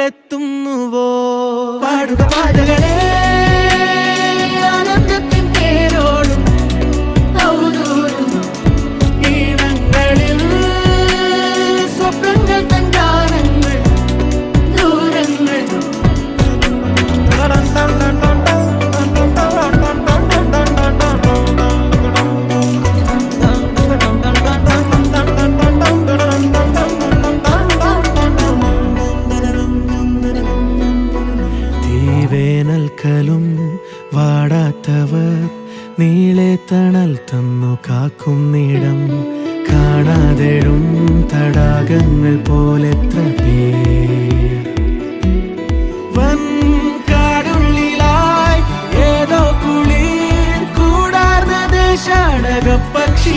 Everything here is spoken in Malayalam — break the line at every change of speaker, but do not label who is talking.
മുന്നിലെത്തുന്നുവോ? പാടുക പാതകളെ ആനന്ദത്തിൻ പേരോടും ഔദൂരും ഈണങ്ങളിൽ സ്വപ്നങ്ങൾ തൻ ഗാനങ്ങൾ ദൂരങ്ങൾ. വേനൽക്കലും വാടാത്തവർ നീളെ തണൽ തന്നു കാക്കും നീടം കാണാതെഴും തടാകങ്ങൾ പോലെത്ര പേർ വൻ കാടുള്ളിലായി ഏതോ കുളിർ കൂടാർന്ന ദേശാടക പക്ഷി